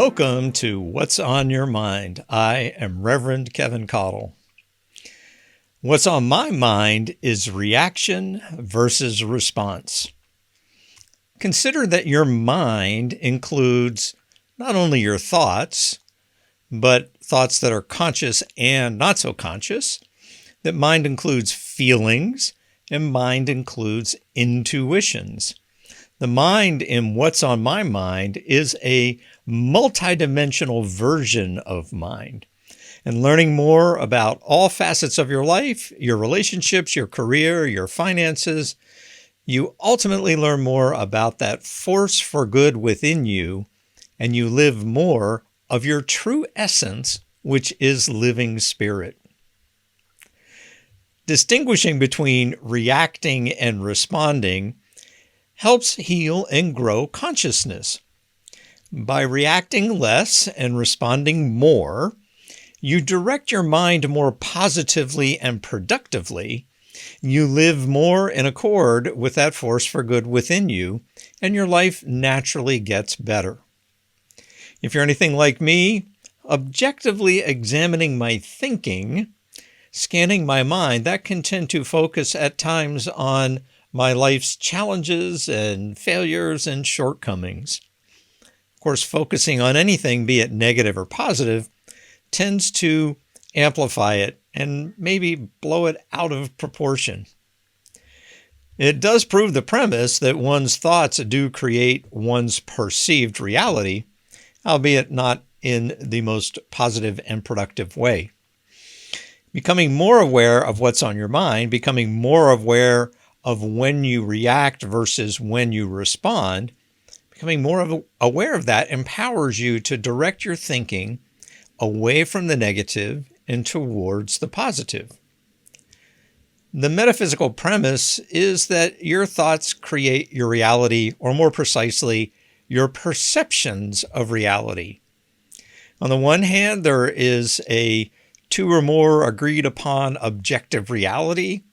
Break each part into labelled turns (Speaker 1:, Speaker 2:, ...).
Speaker 1: Welcome to What's on Your Mind. I am Reverend Keven Kadel. What's on my mind is reaction versus response. Consider that your mind includes not only your thoughts, but thoughts that are conscious and not so conscious. That mind includes feelings, and mind includes intuitions. The mind in What's on My Mind is a multidimensional version of mind. And learning more about all facets of your life, your relationships, your career, your finances, you ultimately learn more about that force for good within you, and you live more of your true essence, which is living spirit. Distinguishing between reacting and responding helps heal and grow consciousness. By reacting less and responding more, you direct your mind more positively and productively. You live more in accord with that force for good within you, and your life naturally gets better. If you're anything like me, objectively examining my thinking, scanning my mind, that can tend to focus at times on my life's challenges and failures and shortcomings. Of course, focusing on anything, be it negative or positive, tends to amplify it and maybe blow it out of proportion. It does prove the premise that one's thoughts do create one's perceived reality, albeit not in the most positive and productive way. Becoming more aware of what's on your mind, becoming more aware of when you react versus when you respond, becoming more aware of that empowers you to direct your thinking away from the negative and towards the positive. The metaphysical premise is that your thoughts create your reality, or more precisely, your perceptions of reality. On the one hand, there is a two or more agreed upon objective reality.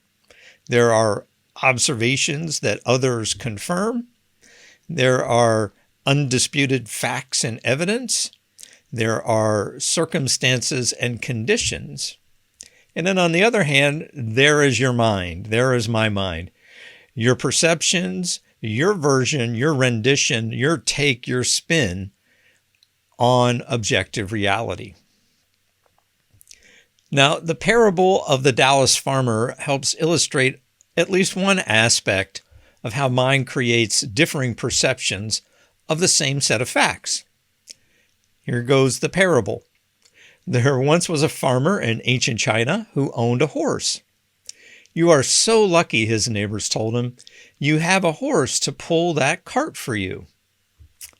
Speaker 1: There are observations that others confirm. There are undisputed facts and evidence. There are circumstances and conditions. And then on the other hand, there is your mind. There is my mind. Your perceptions, your version, your rendition, your take, your spin on objective reality. Now, the parable of the Dallas farmer helps illustrate at least one aspect of how mind creates differing perceptions of the same set of facts. Here goes the parable. There once was a farmer in ancient China who owned a horse. "You are so lucky," his neighbors told him. "You have a horse to pull that cart for you."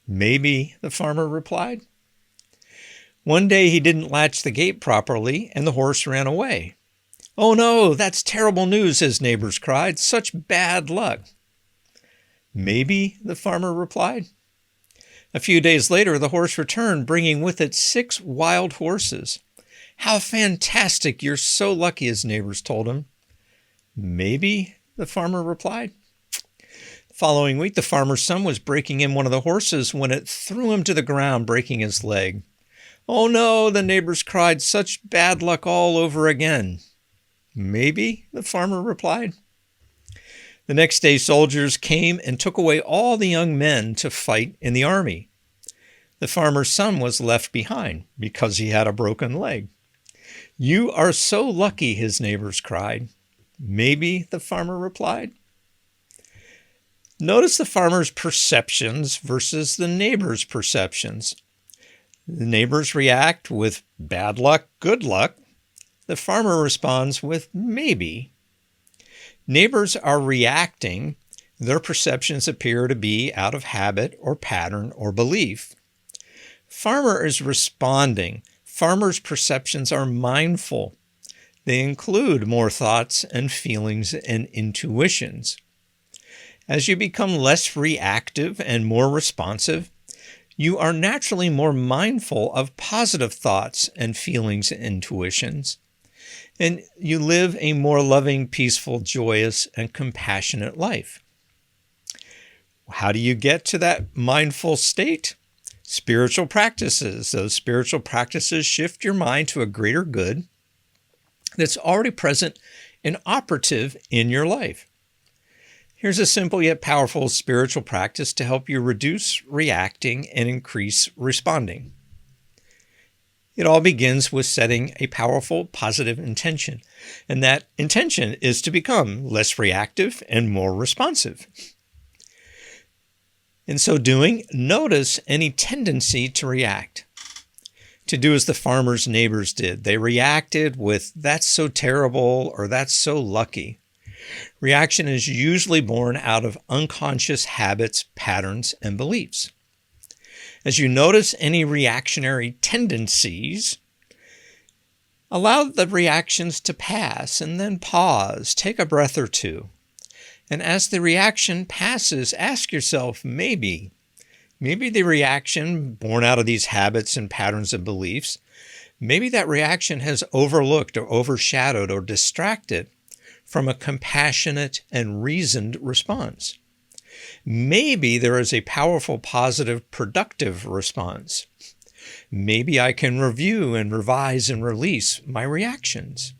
Speaker 1: "Maybe," the farmer replied. One day he didn't latch the gate properly and the horse ran away. "Oh no, that's terrible news," his neighbors cried. "Such bad luck." "Maybe," the farmer replied. A few days later, the horse returned, bringing with it 6 wild horses. "How fantastic! You're so lucky," his neighbors told him. "Maybe," the farmer replied. The following week, the farmer's son was breaking in one of the horses when it threw him to the ground, breaking his leg. "Oh no," the neighbors cried. "Such bad luck all over again." "Maybe," the farmer replied. The next day, soldiers came and took away all the young men to fight in the army. The farmer's son was left behind because he had a broken leg. "You are so lucky," his neighbors cried. "Maybe," the farmer replied. Notice the farmer's perceptions versus the neighbor's perceptions. The neighbors react with bad luck, good luck. The farmer responds with maybe. Neighbors are reacting. Their perceptions appear to be out of habit or pattern or belief. Farmer is responding. Farmer's perceptions are mindful. They include more thoughts and feelings and intuitions. As you become less reactive and more responsive, you are naturally more mindful of positive thoughts and feelings and intuitions. And you live a more loving, peaceful, joyous, and compassionate life. How do you get to that mindful state? Spiritual practices. Those spiritual practices shift your mind to a greater good that's already present and operative in your life. Here's a simple yet powerful spiritual practice to help you reduce reacting and increase responding. It all begins with setting a powerful, positive intention, and that intention is to become less reactive and more responsive. In so doing, notice any tendency to react, to do as the farmer's neighbors did. They reacted with, "That's so terrible," or "That's so lucky." Reaction is usually born out of unconscious habits, patterns, and beliefs. As you notice any reactionary tendencies, allow the reactions to pass and then pause, take a breath or two. And as the reaction passes, ask yourself, maybe the reaction born out of these habits and patterns and beliefs, maybe that reaction has overlooked or overshadowed or distracted from a compassionate and reasoned response. Maybe there is a powerful, positive, productive response. Maybe I can review and revise and release my reactions.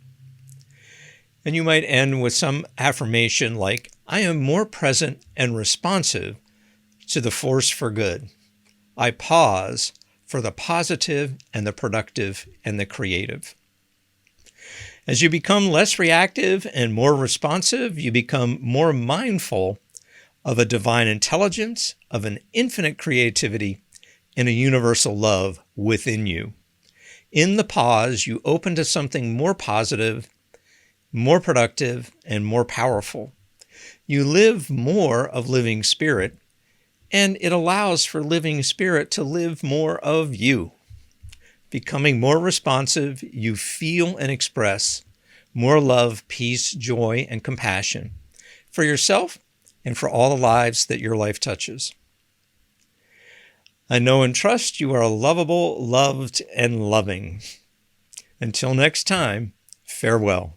Speaker 1: And you might end with some affirmation like, "I am more present and responsive to the force for good. I pause for the positive and the productive and the creative." As you become less reactive and more responsive, you become more mindful of a divine intelligence, of an infinite creativity, and a universal love within you. In the pause, you open to something more positive, more productive, and more powerful. You live more of living spirit, and it allows for living spirit to live more of you. Becoming more responsive, you feel and express more love, peace, joy, and compassion for yourself and for all the lives that your life touches. I know and trust you are lovable, loved, and loving. Until next time, farewell.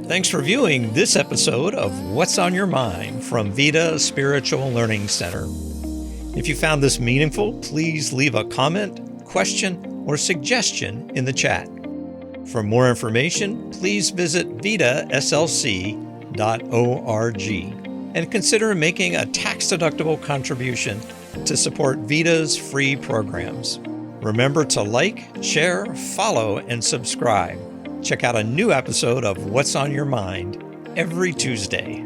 Speaker 1: Thanks for viewing this episode of What's on Your Mind from Vita Spiritual Learning Center. If you found this meaningful, please leave a comment, question, or suggestion in the chat. For more information, please visit vitaslc.org and consider making a tax-deductible contribution to support Vita's free programs. Remember to like, share, follow, and subscribe. Check out a new episode of What's on Your Mind every Tuesday.